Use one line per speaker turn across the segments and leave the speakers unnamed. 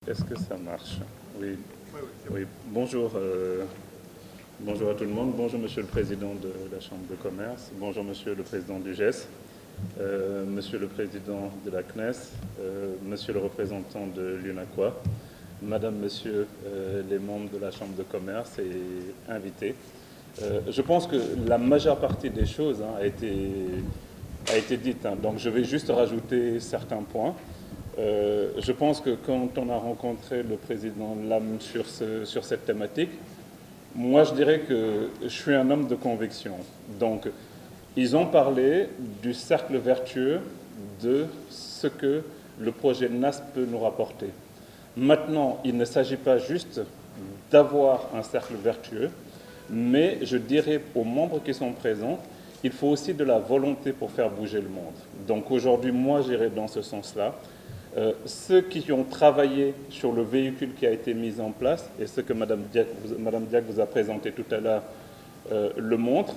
Est-ce que ça marche? Oui. Oui. Bonjour, bonjour à tout le monde. Bonjour, Monsieur le Président de la Chambre de commerce. Bonjour, Monsieur le Président du GES. Monsieur le Président de la CNES. Monsieur le représentant de l'UNACOIS. Madame, Monsieur les membres de la Chambre de commerce et invités. Je pense que la majeure partie des choses a été dite. Donc, je vais juste rajouter certains points. Je pense que quand on a rencontré le président Lam sur cette thématique, moi je dirais que je suis un homme de conviction. Donc ils ont parlé du cercle vertueux de ce que le projet NAS peut nous rapporter. Maintenant, il ne s'agit pas juste d'avoir un cercle vertueux, mais je dirais aux membres qui sont présents, il faut aussi de la volonté pour faire bouger le monde. Donc aujourd'hui, moi j'irai dans ce sens-là. Ceux qui ont travaillé sur le véhicule qui a été mis en place, et ce que Mme Diack vous a présenté tout à l'heure le montre,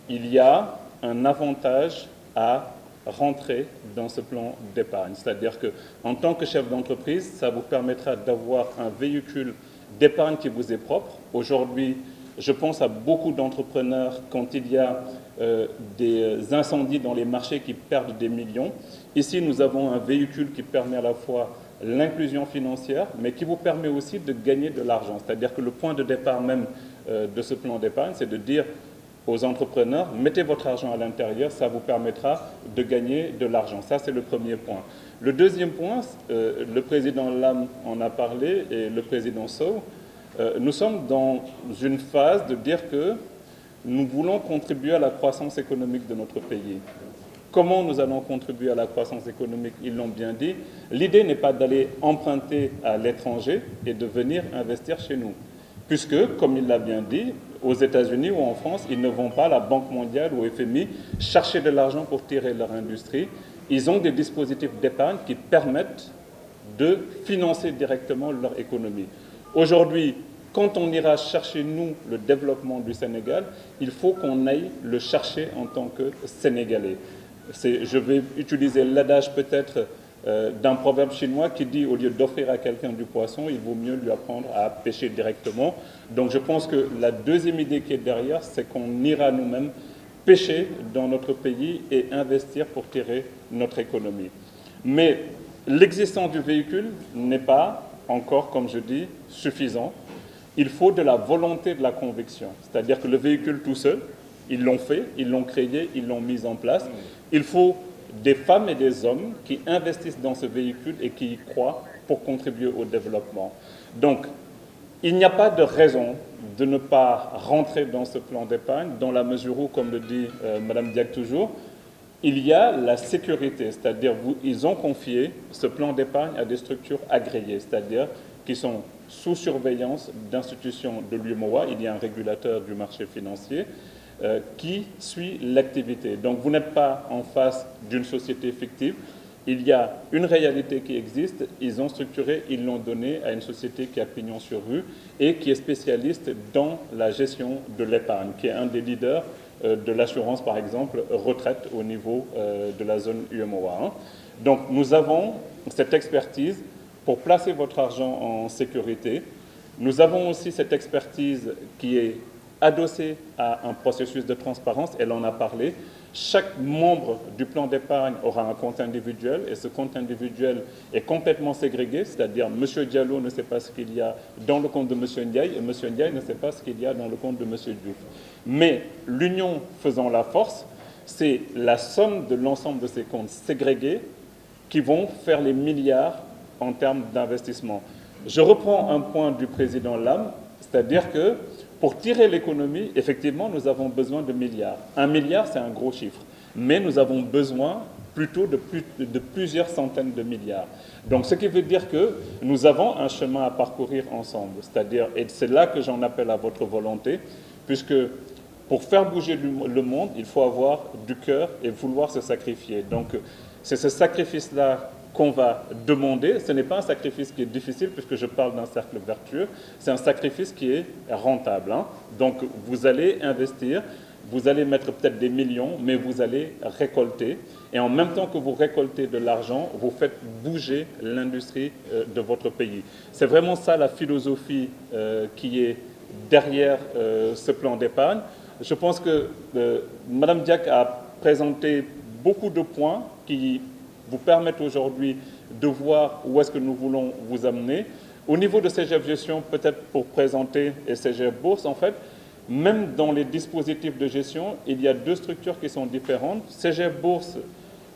il y a un avantage à rentrer dans ce plan d'épargne. C'est-à-dire qu'en tant que chef d'entreprise, ça vous permettra d'avoir un véhicule d'épargne qui vous est propre. Aujourd'hui, je pense à beaucoup d'entrepreneurs quand il y a des incendies dans les marchés qui perdent des millions. Ici, nous avons un véhicule qui permet à la fois l'inclusion financière, mais qui vous permet aussi de gagner de l'argent. C'est-à-dire que le point de départ même de ce plan d'épargne, c'est de dire aux entrepreneurs, mettez votre argent à l'intérieur, ça vous permettra de gagner de l'argent. Ça, c'est le premier point. Le deuxième point, le président Lam en a parlé et le président Sow, nous sommes dans une phase de dire que nous voulons contribuer à la croissance économique de notre pays. Comment nous allons contribuer à la croissance économique? Ils l'ont bien dit. L'idée n'est pas d'aller emprunter à l'étranger et de venir investir chez nous. Puisque, comme il l'a bien dit, aux États-Unis ou en France, ils ne vont pas à la Banque mondiale ou au FMI chercher de l'argent pour tirer leur industrie. Ils ont des dispositifs d'épargne qui permettent de financer directement leur économie. Aujourd'hui, quand on ira chercher, nous, le développement du Sénégal, il faut qu'on aille le chercher en tant que Sénégalais. Je vais utiliser l'adage peut-être d'un proverbe chinois qui dit, au lieu d'offrir à quelqu'un du poisson, il vaut mieux lui apprendre à pêcher directement. Donc je pense que la deuxième idée qui est derrière, c'est qu'on ira nous-mêmes pêcher dans notre pays et investir pour tirer notre économie. Mais l'existence du véhicule n'est pas encore, comme je dis, suffisant. Il faut de la volonté, de la conviction. C'est-à-dire que le véhicule tout seul, ils l'ont fait, ils l'ont créé, ils l'ont mis en place. Il faut des femmes et des hommes qui investissent dans ce véhicule et qui y croient pour contribuer au développement. Donc, il n'y a pas de raison de ne pas rentrer dans ce plan d'épargne, dans la mesure où, comme le dit Mme Diack toujours, il y a la sécurité, c'est-à-dire ils ont confié ce plan d'épargne à des structures agréées, c'est-à-dire qui sont sous surveillance d'institutions de l'UEMOA. Il y a un régulateur du marché financier qui suit l'activité. Donc vous n'êtes pas en face d'une société fictive. Il y a une réalité qui existe, ils ont structuré, ils l'ont donné à une société qui a pignon sur rue et qui est spécialiste dans la gestion de l'épargne, qui est un des leaders de l'assurance, par exemple, retraite au niveau de la zone UEMOA. Donc nous avons cette expertise pour placer votre argent en sécurité. Nous avons aussi cette expertise qui est adossée à un processus de transparence, elle en a parlé. Chaque membre du plan d'épargne aura un compte individuel et ce compte individuel est complètement ségrégué, c'est-à-dire M. Diallo ne sait pas ce qu'il y a dans le compte de M. Ndiaye et M. Ndiaye ne sait pas ce qu'il y a dans le compte de M. Diouf. Mais l'union faisant la force, c'est la somme de l'ensemble de ces comptes ségrégés qui vont faire les milliards en termes d'investissement. Je reprends un point du président Lam, c'est-à-dire que pour tirer l'économie, effectivement, nous avons besoin de milliards. 1 milliard, c'est un gros chiffre, mais nous avons besoin plutôt de plusieurs centaines de milliards. Donc, ce qui veut dire que nous avons un chemin à parcourir ensemble, c'est-à-dire, et c'est là que j'en appelle à votre volonté, puisque pour faire bouger le monde, il faut avoir du cœur et vouloir se sacrifier. Donc, c'est ce sacrifice-là qu'on va demander. Ce n'est pas un sacrifice qui est difficile puisque je parle d'un cercle vertueux, c'est un sacrifice qui est rentable. Donc vous allez investir vous allez mettre peut-être des millions, mais vous allez récolter. Et en même temps que vous récoltez de l'argent, vous faites bouger l'industrie de votre pays. C'est vraiment ça la philosophie qui est derrière ce plan d'épargne. Je pense que Mme Diack a présenté beaucoup de points qui vous permettent aujourd'hui de voir où est-ce que nous voulons vous amener. Au niveau de CGF Gestion, peut-être pour présenter et CGF Bourse, en fait, même dans les dispositifs de gestion, il y a deux structures qui sont différentes. CGF Bourse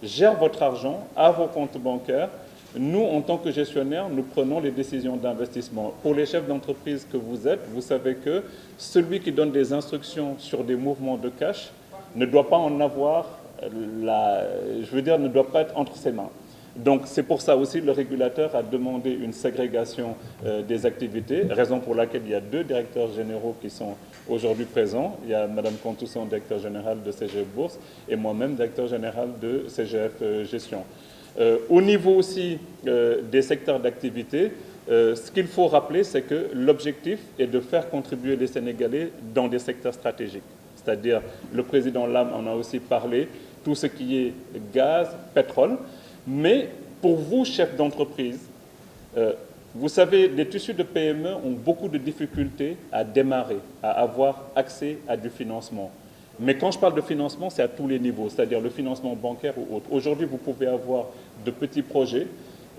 gère votre argent à vos comptes bancaires. Nous, en tant que gestionnaires, nous prenons les décisions d'investissement. Pour les chefs d'entreprise que vous êtes, vous savez que celui qui donne des instructions sur des mouvements de cash ne doit pas en avoir, ne doit pas être entre ses mains. Donc c'est pour ça aussi le régulateur a demandé une ségrégation des activités, raison pour laquelle il y a deux directeurs généraux qui sont aujourd'hui présents. Il y a Mme Contousson, directeur général de CGF Bourse, et moi-même, directeur général de CGF Gestion. Au niveau aussi des secteurs d'activité, ce qu'il faut rappeler, c'est que l'objectif est de faire contribuer les Sénégalais dans des secteurs stratégiques. C'est-à-dire, le président Lam en a aussi parlé, tout ce qui est gaz, pétrole. Mais pour vous, chefs d'entreprise, vous savez, les tissus de PME ont beaucoup de difficultés à démarrer, à avoir accès à du financement. Mais quand je parle de financement, c'est à tous les niveaux, c'est-à-dire le financement bancaire ou autre. Aujourd'hui, vous pouvez avoir de petits projets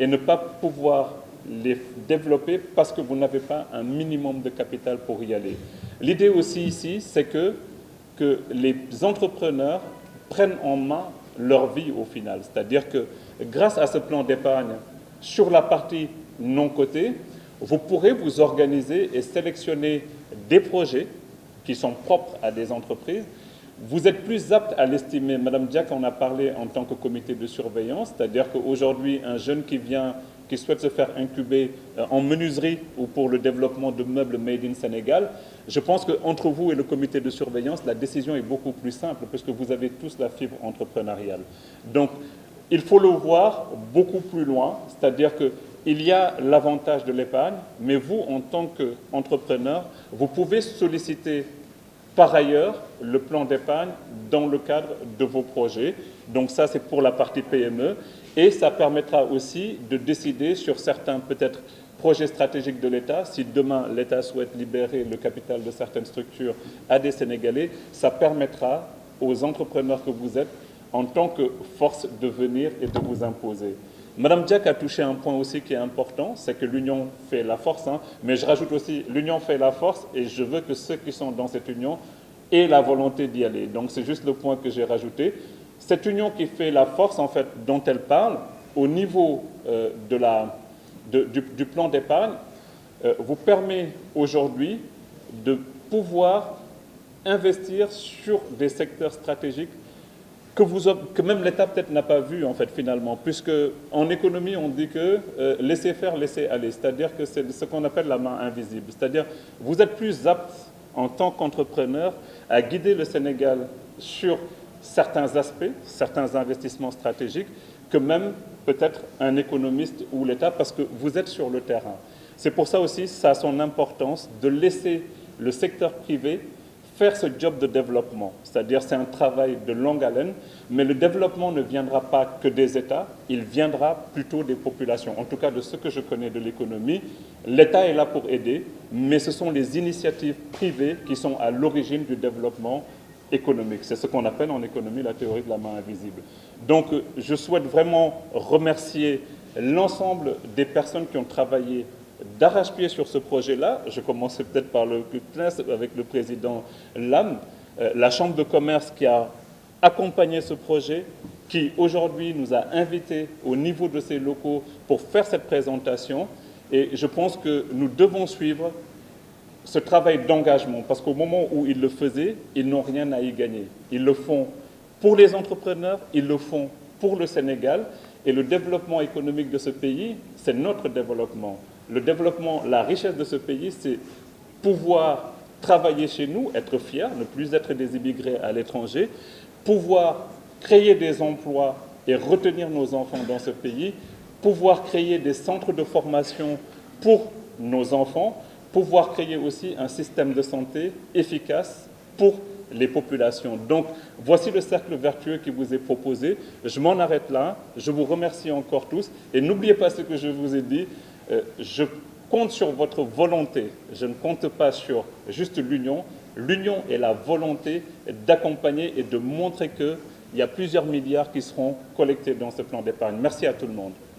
et ne pas pouvoir les développer parce que vous n'avez pas un minimum de capital pour y aller. L'idée aussi ici, c'est que les entrepreneurs prennent en main leur vie au final. C'est-à-dire que grâce à ce plan d'épargne, sur la partie non cotée, vous pourrez vous organiser et sélectionner des projets qui sont propres à des entreprises. Vous êtes plus apte à l'estimer. Madame Diack en a parlé en tant que comité de surveillance, c'est-à-dire qu'aujourd'hui, un jeune qui souhaite se faire incuber en menuiserie ou pour le développement de meubles made in Sénégal, je pense qu'entre vous et le comité de surveillance, la décision est beaucoup plus simple puisque vous avez tous la fibre entrepreneuriale. Donc, il faut le voir beaucoup plus loin, c'est-à-dire qu'il y a l'avantage de l'épargne, mais vous, en tant qu'entrepreneur, vous pouvez solliciter par ailleurs le plan d'épargne dans le cadre de vos projets. Donc ça, c'est pour la partie PME. Et ça permettra aussi de décider sur certains, peut-être, projets stratégiques de l'État. Si demain, l'État souhaite libérer le capital de certaines structures à des Sénégalais, ça permettra aux entrepreneurs que vous êtes, en tant que force, de venir et de vous imposer. Madame Diack a touché un point aussi qui est important, c'est que l'union fait la force, mais je rajoute aussi, l'union fait la force et je veux que ceux qui sont dans cette union aient la volonté d'y aller. Donc c'est juste le point que j'ai rajouté. Cette union qui fait la force, en fait, dont elle parle, au niveau du plan d'épargne, vous permet aujourd'hui de pouvoir investir sur des secteurs stratégiques que même l'État peut-être n'a pas vu, en fait, finalement, puisque en économie, on dit que laisser faire, laisser aller, c'est-à-dire que c'est ce qu'on appelle la main invisible, c'est-à-dire vous êtes plus apte en tant qu'entrepreneur à guider le Sénégal sur certains aspects, certains investissements stratégiques, que même peut-être un économiste ou l'État, parce que vous êtes sur le terrain. C'est pour ça aussi, ça a son importance de laisser le secteur privé faire ce job de développement, c'est-à-dire c'est un travail de longue haleine, mais le développement ne viendra pas que des États, il viendra plutôt des populations. En tout cas, de ce que je connais de l'économie, l'État est là pour aider, mais ce sont les initiatives privées qui sont à l'origine du développement économique. C'est ce qu'on appelle en économie la théorie de la main invisible. Donc, je souhaite vraiment remercier l'ensemble des personnes qui ont travaillé d'arrache-pied sur ce projet-là. Je commencerai peut-être par le CNES avec le président Lam, la Chambre de commerce qui a accompagné ce projet, qui aujourd'hui nous a invités au niveau de ses locaux pour faire cette présentation. Et je pense que nous devons suivre ce travail d'engagement, parce qu'au moment où ils le faisaient, ils n'ont rien à y gagner. Ils le font pour les entrepreneurs, ils le font pour le Sénégal, et le développement économique de ce pays, c'est notre développement. Le développement, la richesse de ce pays, c'est pouvoir travailler chez nous, être fiers, ne plus être des immigrés à l'étranger, pouvoir créer des emplois et retenir nos enfants dans ce pays, pouvoir créer des centres de formation pour nos enfants, pouvoir créer aussi un système de santé efficace pour les populations. Donc, voici le cercle vertueux qui vous est proposé. Je m'en arrête là. Je vous remercie encore tous. Et n'oubliez pas ce que je vous ai dit. Je compte sur votre volonté. Je ne compte pas sur juste l'union. L'union est la volonté d'accompagner et de montrer qu'il y a plusieurs milliards qui seront collectés dans ce plan d'épargne. Merci à tout le monde.